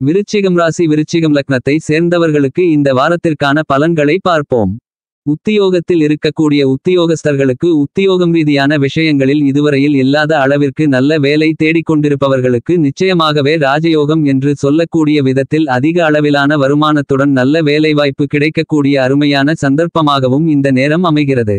விருச்சிகம் ராசி விருச்சிகம் லக்னத்தை சேர்ந்தவர்களுக்கு இந்த வாரத்திற்கான பலன்களை பார்ப்போம். உத்தியோகத்தில் இருக்கக்கூடிய உத்தியோகஸ்தர்களுக்கு உத்தியோகம் ரீதியான விஷயங்களில் இதுவரையில் இல்லாத அளவிற்கு நல்ல வேலை தேடிக்கொண்டிருப்பவர்களுக்கு நிச்சயமாகவே ராஜயோகம் என்று சொல்லக்கூடிய விதத்தில் அதிக அளவிலான வருமானத்துடன் நல்ல வேலைவாய்ப்பு கிடைக்கக்கூடிய அருமையான சந்தர்ப்பமாகவும் இந்த நேரம் அமைகிறது.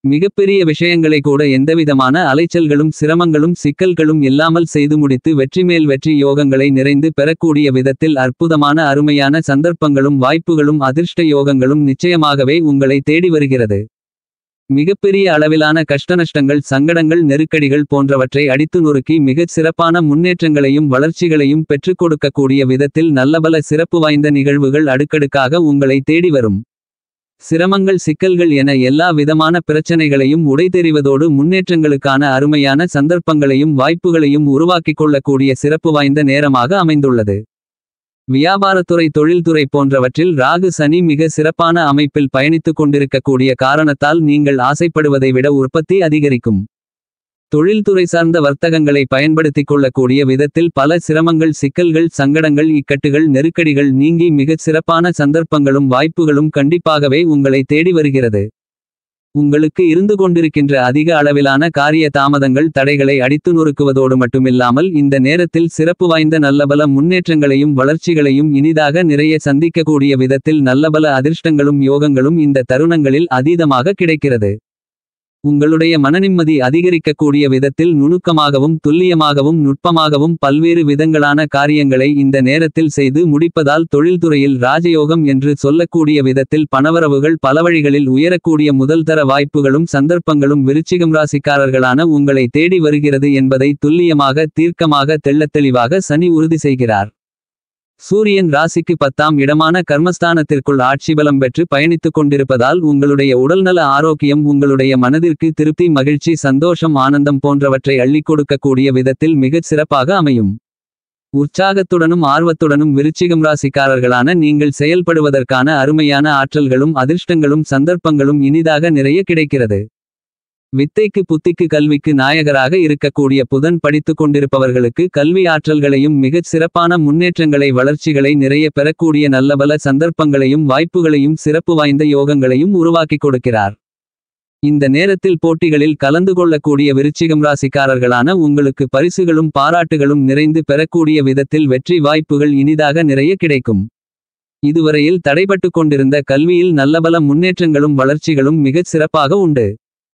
மிகப்பெரிய விஷயங்களை கூட எந்தவிதமான அலைச்சல்களும் சிரமங்களும் சிக்கல்களும் இல்லாமல் செய்து முடித்து வெற்றிமேல் வெற்றி யோகங்களை நிறைந்து பெறக்கூடிய விதத்தில் அற்புதமான அருமையான சந்தர்ப்பங்களும் வாய்ப்புகளும் அதிர்ஷ்ட யோகங்களும் நிச்சயமாகவே உங்களை தேடி வருகிறது. மிகப்பெரிய அளவிலான கஷ்டநஷ்டங்கள் சங்கடங்கள் நெருக்கடிகள் போன்றவற்றை அடித்து நொறுக்கி மிகச் சிறப்பான முன்னேற்றங்களையும் வளர்ச்சிகளையும் பெற்றுக் கொடுக்கக்கூடிய விதத்தில் நல்லபல சிறப்பு வாய்ந்த நிகழ்வுகள் அடுக்கடுக்காக உங்களை தேடி வரும். சிரமங்கள் சிக்கல்கள் என எல்லா விதமான பிரச்சனைகளையும் உடைத்தெறிவதோடு முன்னேற்றங்களுக்கான அருமையான சந்தர்ப்பங்களையும் வாய்ப்புகளையும் உருவாக்கிக் கொள்ளக்கூடிய சிறப்பு வாய்ந்த நேரமாக அமைந்துள்ளது. வியாபாரத்துறை தொழில்துறை போன்றவற்றில் ராகு சனி மிக சிறப்பான அமைப்பில் பயணித்துக் கொண்டிருக்கக்கூடிய காரணத்தால் நீங்கள் ஆசைப்படுவதை விட உற்பத்தி அதிகரிக்கும். தொழில்துறை சார்ந்த வர்த்தகங்களை பயன்படுத்திக் கொள்ளக்கூடிய விதத்தில் பல சிரமங்கள் சிக்கல்கள் சங்கடங்கள் இக்கட்டுகள் நெருக்கடிகள் நீங்கி மிகச் சிறப்பான சந்தர்ப்பங்களும் வாய்ப்புகளும் கண்டிப்பாகவே உங்களை தேடி வருகிறது. உங்களுக்கு இருந்து கொண்டிருக்கின்ற அதிக அளவிலான காரிய தாமதங்கள் தடைகளை அடித்து நொறுக்குவதோடு மட்டுமில்லாமல் இந்த நேரத்தில் சிறப்பு வாய்ந்த நல்லபல முன்னேற்றங்களையும் வளர்ச்சிகளையும் இனிதாக நிறைய சந்திக்கக்கூடிய விதத்தில் நல்லபல அதிர்ஷ்டங்களும் யோகங்களும் இந்த தருணங்களில் அதீதமாக கிடைக்கிறது. உங்களுடைய மனநிம்மதி அதிகரிக்கக்கூடிய விதத்தில் நுணுக்கமாகவும் துல்லியமாகவும் நுட்பமாகவும் பல்வேறு விதங்களான காரியங்களை இந்த நேரத்தில் செய்து முடிப்பதால் தொழில்துறையில் ராஜயோகம் என்று சொல்லக்கூடிய விதத்தில் பணவரவுகள் பல வழிகளில் உயரக்கூடிய முதல்தர வாய்ப்புகளும் சந்தர்ப்பங்களும் விருச்சிகம் ராசிக்காரர்களான உங்களை தேடி வருகிறது என்பதை துல்லியமாக தீர்க்கமாக தெள்ளத்தெளிவாக சனி உறுதி செய்கிறார். சூரியன் ராசிக்கு 10ஆம் இடமான கர்மஸ்தானத்திற்குள் ஆட்சிபலம் பெற்று பயணித்துக் கொண்டிருப்பதால் உங்களுடைய உடல்நல ஆரோக்கியம் உங்களுடைய மனதிற்கு திருப்தி மகிழ்ச்சி சந்தோஷம் ஆனந்தம் போன்றவற்றை அள்ளிக் கொடுக்கக்கூடிய விதத்தில் மிகச் சிறப்பாக அமையும். உற்சாகத்துடனும் ஆர்வத்துடனும் விருச்சிகம் ராசிக்காரர்களான நீங்கள் செயல்படுவதற்கான அருமையான ஆற்றல்களும் அதிர்ஷ்டங்களும் சந்தர்ப்பங்களும் இனிதாக நிறைய கிடைக்கிறது. வித்தைக்கு புத்திக்கு கல்விக்கு நாயகராக இருக்கக்கூடிய புதன் படித்துக் கொண்டிருப்பவர்களுக்கு கல்வி ஆற்றல்களையும் மிகச் சிறப்பான முன்னேற்றங்களை வளர்ச்சிகளை நிறைய பெறக்கூடிய நல்லபல சந்தர்ப்பங்களையும் வாய்ப்புகளையும் சிறப்பு வாய்ந்த யோகங்களையும் உருவாக்கிக் கொடுக்கிறார். இந்த நேரத்தில் போட்டிகளில் கலந்து கொள்ளக்கூடிய விருச்சிகம் ராசிக்காரர்களான உங்களுக்கு பரிசுகளும் பாராட்டுகளும் நிறைந்து பெறக்கூடிய விதத்தில் வெற்றி வாய்ப்புகள் இனிதாக நிறைய கிடைக்கும். இதுவரையில் தடைபட்டு கொண்டிருந்த கல்வியில் நல்லபல முன்னேற்றங்களும் வளர்ச்சிகளும் மிகச் சிறப்பாக உண்டு.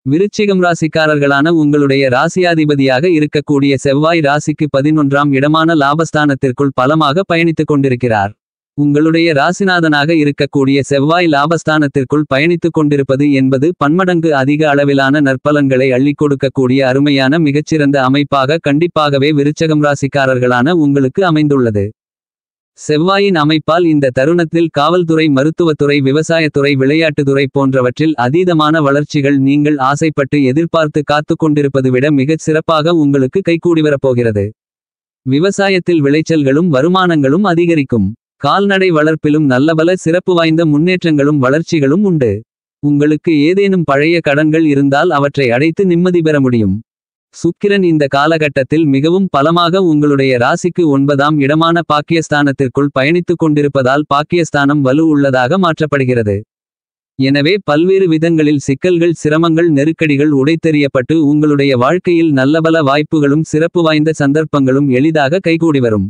விருச்சிகம் ராசிக்காரர்களான உங்களுடைய ராசியாதிபதியாக இருக்கக்கூடிய செவ்வாய் ராசிக்கு 11ஆம் இடமான லாபஸ்தானத்திற்குள் பலமாக பயணித்துக் கொண்டிருக்கிறார். உங்களுடைய ராசிநாதனாக இருக்கக்கூடிய செவ்வாய் லாபஸ்தானத்திற்குள் பயணித்துக் கொண்டிருப்பது என்பது பன்மடங்கு அதிக அளவிலான நற்பலன்களை அள்ளிக் கொடுக்கக்கூடிய அருமையான மிகச்சிறந்த அமைப்பாக கண்டிப்பாகவே விருச்சகம் ராசிக்காரர்களான உங்களுக்கு அமைந்துள்ளது. செவ்வாயின் அமைப்பால் இந்த தருணத்தில் காவல்துறை மருத்துவத்துறை விவசாயத்துறை விளையாட்டுத்துறை போன்றவற்றில் அதீதமான வளர்ச்சிகள் நீங்கள் ஆசைப்பட்டு எதிர்பார்த்து காத்துக் கொண்டிருப்பது விட மிகச் சிறப்பாக உங்களுக்கு கைகூடிவரப்போகிறது. விவசாயத்தில் விளைச்சல்களும் வருமானங்களும் அதிகரிக்கும். கால்நடை வளர்ப்பிலும் நல்லபல சிறப்பு வாய்ந்த முன்னேற்றங்களும் வளர்ச்சிகளும் உண்டு. உங்களுக்கு ஏதேனும் பழைய கடன்கள் இருந்தால் அவற்றை அடைத்து நிம்மதி பெற முடியும். சுக்கிரன் இந்த காலகட்டத்தில் மிகவும் பலமாக உங்களுடைய ராசிக்கு 9ஆம் இடமான பாக்கியஸ்தானத்திற்குள் பயணித்துக் கொண்டிருப்பதால் பாக்கியஸ்தானம் வலு உள்ளதாக மாற்றப்படுகிறது. எனவே பல்வேறு விதங்களில் சிக்கல்கள் சிரமங்கள் நெருக்கடிகள் உடைத்தெறியப்பட்டு உங்களுடைய வாழ்க்கையில் நல்லபல வாய்ப்புகளும் சிறப்பு வாய்ந்த சந்தர்ப்பங்களும் எளிதாக கைகூடி வரும்.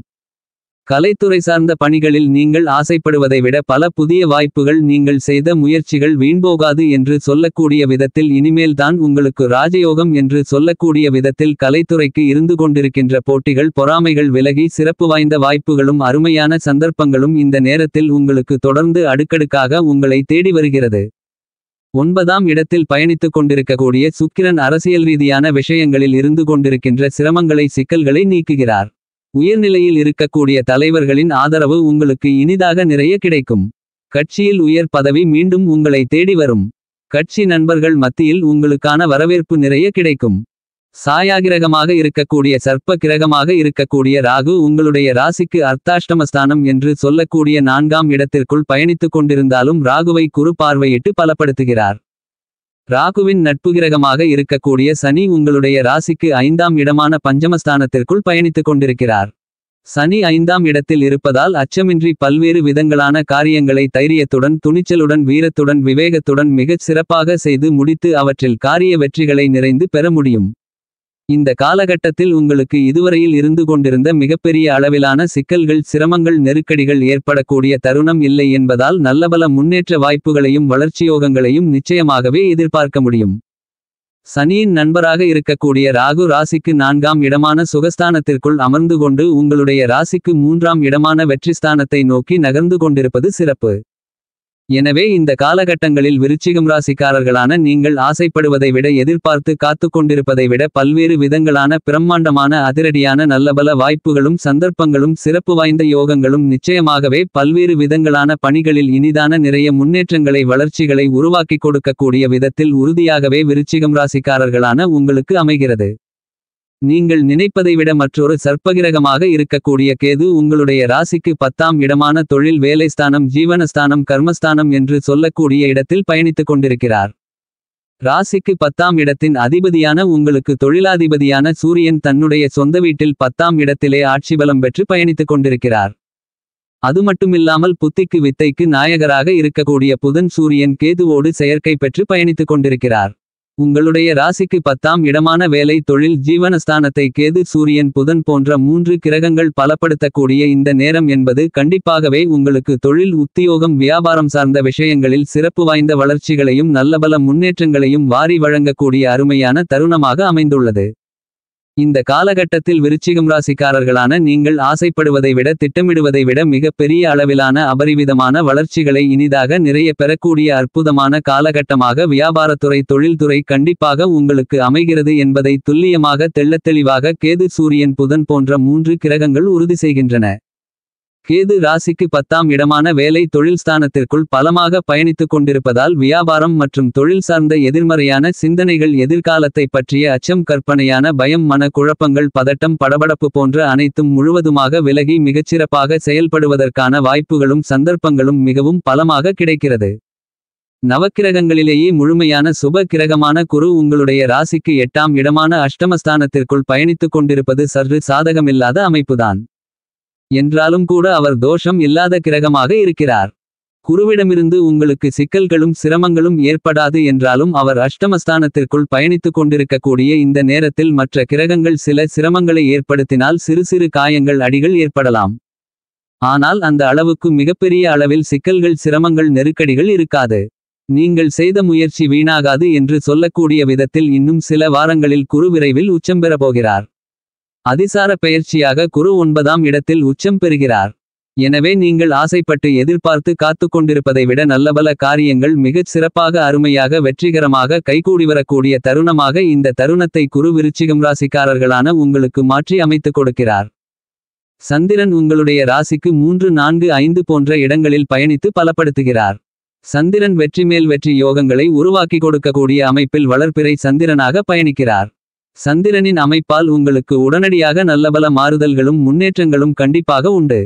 கலைத்துறை சார்ந்த பணிகளில் நீங்கள் ஆசைப்படுவதை விட பல புதிய வாய்ப்புகள் நீங்கள் செய்த முயற்சிகள் வீண்போகாது என்று சொல்லக்கூடிய விதத்தில் இனிமேல்தான் உங்களுக்கு ராஜயோகம் என்று சொல்லக்கூடிய விதத்தில் கலைத்துறைக்கு இருந்து கொண்டிருக்கின்ற போட்டிகள் பொறாமைகள் விலகி சிறப்பு வாய்ந்த வாய்ப்புகளும் அருமையான சந்தர்ப்பங்களும் இந்த நேரத்தில் உங்களுக்கு தொடர்ந்து அடுக்கடுக்காக உங்களை தேடி வருகிறது. 9ஆம் இடத்தில் பயணித்துக் கொண்டிருக்கக்கூடிய சுக்கிரன் அரசியல் ரீதியான விஷயங்களில் இருந்து கொண்டிருக்கின்ற சிரமங்களை சிக்கல்களை நீக்குகிறார். உயர்நிலையில் இருக்கக்கூடிய தலைவர்களின் ஆதரவு உங்களுக்கு இனிதாக நிறைய கிடைக்கும். கட்சியில் உயர் பதவி மீண்டும் உங்களை தேடி வரும். கட்சி நண்பர்கள் மத்தியில் உங்களுக்கான வரவேற்பு நிறைய கிடைக்கும். சாயாகிரகமாக இருக்கக்கூடிய சர்ப்ப கிரகமாக இருக்கக்கூடிய ராகு உங்களுடைய ராசிக்கு அர்த்தாஷ்டமஸ்தானம் என்று சொல்லக்கூடிய 4ஆம் இடத்திற்குள் பயணித்துக் கொண்டிருந்தாலும் ராகுவை குறு பார்வையிட்டு பலப்படுத்துகிறார். ராகுவின் நட்புகிரகமாக இருக்கக்கூடிய சனி உங்களுடைய ராசிக்கு 5ஆம் இடமான பஞ்சமஸ்தானத்திற்குள் பயணித்துக் கொண்டிருக்கிறார். சனி 5ஆம் இடத்தில் இருப்பதால் அச்சமின்றி பல்வேறு விதங்களான காரியங்களை தைரியத்துடன் துணிச்சலுடன் வீரத்துடன் விவேகத்துடன் மிகச் சிறப்பாக செய்து முடித்து அவற்றில் காரிய வெற்றிகளை நிறைந்து பெற முடியும். இந்த காலகட்டத்தில் உங்களுக்கு இதுவரையில் இருந்து கொண்டிருந்த மிகப்பெரிய அளவிலான சிக்கல்கள் சிரமங்கள் நெருக்கடிகள் ஏற்படக்கூடிய தருணம் இல்லை என்பதால் நல்லபல முன்னேற்ற வாய்ப்புகளையும் வளர்ச்சியோகங்களையும் நிச்சயமாகவே எதிர்பார்க்க முடியும். சனியின் நண்பராக இருக்கக்கூடிய ராகு ராசிக்கு 4ஆம் இடமான சுகஸ்தானத்திற்குள் அமர்ந்து கொண்டு உங்களுடைய ராசிக்கு 3ஆம் இடமான வெற்றிஸ்தானத்தை நோக்கி நகர்ந்து கொண்டிருப்பது சிறப்பு. எனவே இந்த காலகட்டங்களில் விருச்சிகம் ராசிக்காரர்களான நீங்கள் ஆசைப்படுவதை விட எதிர்பார்த்து காத்து கொண்டிருப்பதை விட பல்வேறு விதங்களான பிரம்மாண்டமான அதிரடியான நல்லபல வாய்ப்புகளும் சந்தர்ப்பங்களும் சிறப்பு வாய்ந்த யோகங்களும் நிச்சயமாகவே பல்வேறு விதங்களான பணிகளில் இனிதான நிறைய முன்னேற்றங்களை வளர்ச்சிகளை உருவாக்கிக் கொடுக்கக்கூடிய விதத்தில் உறுதியாகவே விருச்சிகம் ராசிக்காரர்களான உங்களுக்கு அமைகிறது. நீங்கள் நினைப்பதை விட மற்றொரு சர்ப்பகிரகமாக இருக்கக்கூடிய கேது உங்களுடைய ராசிக்கு 10ஆம் இடமான தொழில் வேலைஸ்தானம் ஜீவனஸ்தானம் கர்மஸ்தானம் என்று சொல்லக்கூடிய இடத்தில் பயணித்துக் கொண்டிருக்கிறார். ராசிக்கு 10ஆம் இடத்தின் அதிபதியான உங்களுக்கு தொழிலாதிபதியான சூரியன் தன்னுடைய சொந்த வீட்டில் 10ஆம் இடத்திலே ஆட்சிபலம் பெற்று பயணித்துக் கொண்டிருக்கிறார். அதுமட்டுமில்லாமல் புத்திக்கு வித்தைக்கு நாயகராக இருக்கக்கூடிய புதன் சூரியன் கேதுவோடு செயற்கை பெற்று பயணித்துக் கொண்டிருக்கிறார். உங்களுடைய ராசிக்கு 10ஆம் இடமான வேலை தொழில் ஜீவனஸ்தானத்தை கேது சூரியன் புதன் போன்ற 3 கிரகங்கள் பலப்படுத்தக்கூடிய இந்த நேரம் என்பது கண்டிப்பாகவே உங்களுக்கு தொழில் உத்தியோகம் வியாபாரம் சார்ந்த விஷயங்களில் சிறப்பு வாய்ந்த வளர்ச்சிகளையும் நல்லபல முன்னேற்றங்களையும் வாரி வழங்கக்கூடிய அருமையான தருணமாக அமைந்துள்ளது. இந்த காலகட்டத்தில் விருச்சிகம் ராசிக்காரர்களான நீங்கள் ஆசைப்படுவதை விட திட்டமிடுவதை விட மிக பெரிய அளவிலான அபரிவிதமான வளர்ச்சிகளை இனிதாக நிறைய பெறக்கூடிய அற்புதமான காலகட்டமாக வியாபாரத்துறை தொழில்துறை கண்டிப்பாக உங்களுக்கு அமைகிறது என்பதை துல்லியமாக தெள்ளத்தெளிவாக கேது சூரியன் புதன் போன்ற 3 கிரகங்கள் உறுதி செய்கின்றன. கேது ராசிக்கு 10ஆம் இடமான வேலை தொழில் ஸ்தானத்திற்குள் பலமாக பயணித்துக் கொண்டிருப்பதால் வியாபாரம் மற்றும் தொழில் சார்ந்த எதிர்மறையான சிந்தனைகள் எதிர்காலத்தை பற்றிய அச்சம் கற்பனையான பயம் மன குழப்பங்கள் பதட்டம் படபடப்பு போன்ற அனைத்தும் முழுவதுமாக விலகி மிகச்சிறப்பாக செயல்படுவதற்கான வாய்ப்புகளும் சந்தர்ப்பங்களும் மிகவும் பலமாக கிடைக்கிறது. நவக்கிரகங்களிலேயே முழுமையான சுப கிரகமான குரு உங்களுடைய ராசிக்கு 8ஆம் இடமான அஷ்டமஸ்தானத்திற்குள் பயணித்துக் கொண்டிருப்பது சற்று சாதகமில்லாத அமைப்புதான். என்றாலும் கூட அவர் தோஷம் இல்லாத கிரகமாக இருக்கிறார். குருவிடமிருந்து உங்களுக்கு சிக்கல்களும் சிரமங்களும் ஏற்படாது என்றாலும் அவர் அஷ்டமஸ்தானத்திற்குள் பயணித்துக் கொண்டிருக்கக்கூடிய இந்த நேரத்தில் மற்ற கிரகங்கள் சில சிரமங்களை ஏற்படுத்தினால் சிறு சிறு காயங்கள் அடிகள் ஏற்படலாம். ஆனால் அந்த அளவுக்கு மிகப்பெரிய அளவில் சிக்கல்கள் சிரமங்கள் நெருக்கடிகள் இருக்காது. நீங்கள் செய்த முயற்சி வீணாகாது என்று சொல்லக்கூடிய விதத்தில் இன்னும் சில வாரங்களில் குரு விரைவில் உச்சம் பெறப்போகிறார். அதிசார பெயர்ச்சியாக குரு 9ஆம் இடத்தில் உச்சம் பெறுகிறார். எனவே நீங்கள் ஆசைப்பட்டு எதிர்பார்த்து காத்து கொண்டிருப்பதை விட நல்லபல காரியங்கள் மிகச் சிறப்பாக அருமையாக வெற்றிகரமாக கைகூடிவரக்கூடிய தருணமாக இந்த தருணத்தை குரு விருச்சிகம் ராசிக்காரர்களான உங்களுக்கு மாற்றி அமைத்துக் கொடுக்கிறார். சந்திரன் உங்களுடைய ராசிக்கு 3 4 5 போன்ற இடங்களில் பயணித்து பலப்படுத்துகிறார். சந்திரன் வெற்றிமேல் வெற்றி யோகங்களை உருவாக்கி கொடுக்கக்கூடிய அமைப்பில் வளர்பிறை சந்திரனாக பயணிக்கிறார். சந்திரனின் அமைப்பால் உங்களுக்கு உடனடியாக நல்லபல மாறுதல்களும் முன்னேற்றங்களும் கண்டிப்பாக உண்டு.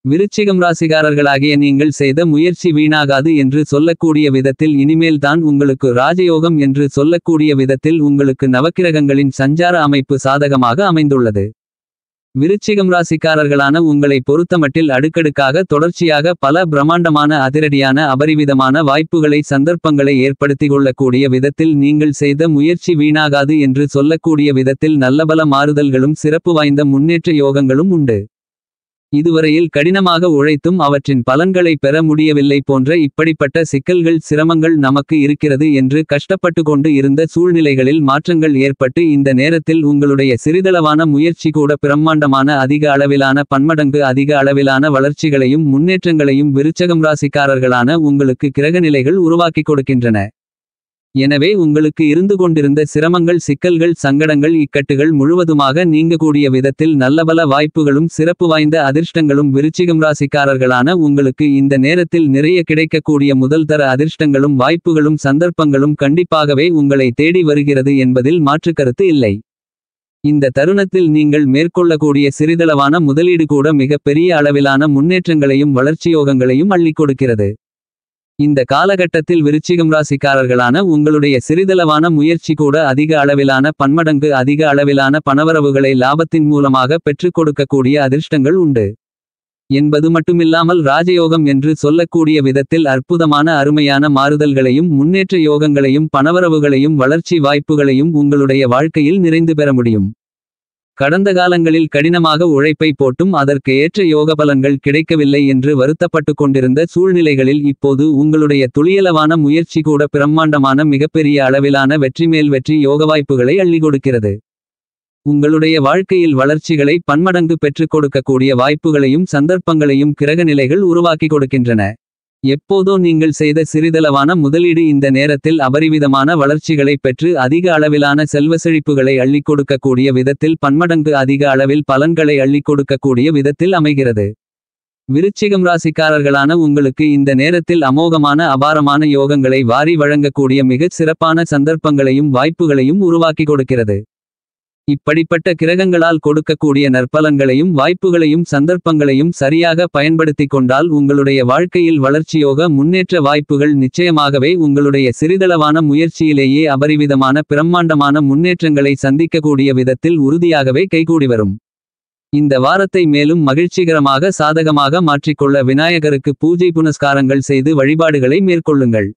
விருச்சிகம் ராசிகாரர்களாகிய நீங்கள் செய்த முயற்சி வீணாகாது என்று சொல்லக்கூடிய விதத்தில் இனிமேல் தான் உங்களுக்கு ராஜயோகம் என்று சொல்லக்கூடிய விதத்தில் உங்களுக்கு நவக்கிரகங்களின் சஞ்சார அமைப்பு சாதகமாக அமைந்துள்ளது. விருச்சிகம் ராசிக்காரர்களான உங்களை பொறுத்தமட்டில் அடுக்கடுக்காக தொடர்ச்சியாக பல பிரம்மாண்டமான அதிரடியான அபரிவிதமான வாய்ப்புகளை சந்தர்ப்பங்களை ஏற்படுத்திக் கொள்ளக்கூடிய விதத்தில் நீங்கள் செய்த முயற்சி வீணாகாது என்று சொல்லக்கூடிய விதத்தில் நல்லபல மாறுதல்களும் சிறப்பு வாய்ந்த முன்னேற்ற யோகங்களும் உண்டு. இதுவரையில் கடினமாக உழைத்தும் அவற்றின் பலன்களை பெற முடியவில்லை போன்ற இப்படிப்பட்ட சிக்கல்கள் சிரமங்கள் நமக்கு இருக்கிறது என்று கஷ்டப்பட்டு கொண்டு இருந்த சூழ்நிலைகளில் மாற்றங்கள் ஏற்பட்டு இந்த நேரத்தில் உங்களுடைய சிறிதளவான முயற்சி கூட பிரம்மாண்டமான அதிக அளவிலான பன்மடங்கு அதிக அளவிலான வளர்ச்சிகளையும் முன்னேற்றங்களையும் விருச்சகம் ராசிக்காரர்களான உங்களுக்கு கிரகநிலைகள் உருவாக்கிக் கொடுக்கின்றன. எனவே உங்களுக்கு இருந்து கொண்டிருந்த சிரமங்கள் சிக்கல்கள் சங்கடங்கள் இக்கட்டுகள் முழுவதுமாக நீங்கக்கூடிய விதத்தில் நல்லபல வாய்ப்புகளும் சிறப்பு வாய்ந்த அதிர்ஷ்டங்களும் விருச்சிகம் ராசிக்காரர்களான உங்களுக்கு இந்த நேரத்தில் நிறைய கிடைக்கக்கூடிய முதல் தர அதிர்ஷ்டங்களும் வாய்ப்புகளும் சந்தர்ப்பங்களும் கண்டிப்பாகவே உங்களை தேடி வருகிறது என்பதில் மாற்றுக்கருத்து இல்லை. இந்த தருணத்தில் நீங்கள் மேற்கொள்ளக்கூடிய சிறிதளவான முதலீடு கூட மிக பெரிய அளவிலான முன்னேற்றங்களையும் வளர்ச்சியோகங்களையும் அள்ளிக் கொடுக்கிறது. இந்த காலகட்டத்தில் விருச்சிகம் ராசிக்காரர்களான உங்களுடைய சிறிதளவான முயற்சி கூட அதிக அளவிலான பன்மடங்கு அதிக அளவிலான பணவரவுகளை லாபத்தின் மூலமாக பெற்றுக் கொடுக்கக்கூடிய அதிர்ஷ்டங்கள் உண்டு என்பது மட்டுமில்லாமல் ராஜயோகம் என்று சொல்லக்கூடிய விதத்தில் அற்புதமான அருமையான மாறுதல்களையும் முன்னேற்ற யோகங்களையும் பணவரவுகளையும் வளர்ச்சி வாய்ப்புகளையும் உங்களுடைய வாழ்க்கையில் நிறைந்து பெற முடியும். கடந்த காலங்களில் கடினமாக உழைப்பை போட்டும் அதற்கு ஏற்ற யோக பலன்கள் கிடைக்கவில்லை என்று வருத்தப்பட்டு கொண்டிருந்த சூழ்நிலைகளில் இப்போது உங்களுடைய துளியளவான முயற்சி கூட பிரம்மாண்டமான மிகப்பெரிய அளவிலான வெற்றி மேல் வெற்றி யோக வாய்ப்புகளை அள்ளி கொடுக்கிறது. உங்களுடைய வாழ்க்கையில் வளர்ச்சிகளை பன்மடங்கு பெற்றுக் கொடுக்கக்கூடிய வாய்ப்புகளையும் சந்தர்ப்பங்களையும் கிரகநிலைகள் உருவாக்கி கொடுக்கின்றன. எப்போதோ நீங்கள் செய்த சிறிதளவான முதலீடு இந்த நேரத்தில் அபரிவிதமான வளர்ச்சிகளை பெற்று அதிக அளவிலான செல்வ செழிப்புகளை அள்ளிக் கொடுக்கக்கூடிய விதத்தில் பன்மடங்கு அதிக அளவில் பலன்களை அள்ளிக் கொடுக்கக்கூடிய விதத்தில் அமைகிறது. விருச்சிகம் ராசிக்காரர்களான உங்களுக்கு இந்த நேரத்தில் அமோகமான அபாரமான யோகங்களை வாரி வழங்கக்கூடிய மிகச் சிறப்பான சந்தர்ப்பங்களையும் வாய்ப்புகளையும் உருவாக்கி கொடுக்கிறது. இப்படிப்பட்ட கிரகங்களால் கொடுக்கக்கூடிய நற்பலன்களையும் வாய்ப்புகளையும் சந்தர்ப்பங்களையும் சரியாக பயன்படுத்திக் கொண்டால் உங்களுடைய வாழ்க்கையில் வளர்ச்சியோக முன்னேற்ற வாய்ப்புகள் நிச்சயமாகவே உங்களுடைய சிறிதளவான முயற்சியிலேயே அபரிவிதமான பிரம்மாண்டமான முன்னேற்றங்களை சந்திக்கக்கூடிய விதத்தில் உறுதியாகவே கைகூடி வரும். இந்த வாரத்தை மேலும் மகிழ்ச்சிகரமாக சாதகமாக மாற்றிக்கொள்ள விநாயகருக்கு பூஜை புனஸ்காரங்கள் செய்து வழிபாடுகளை மேற்கொள்ளுங்கள்.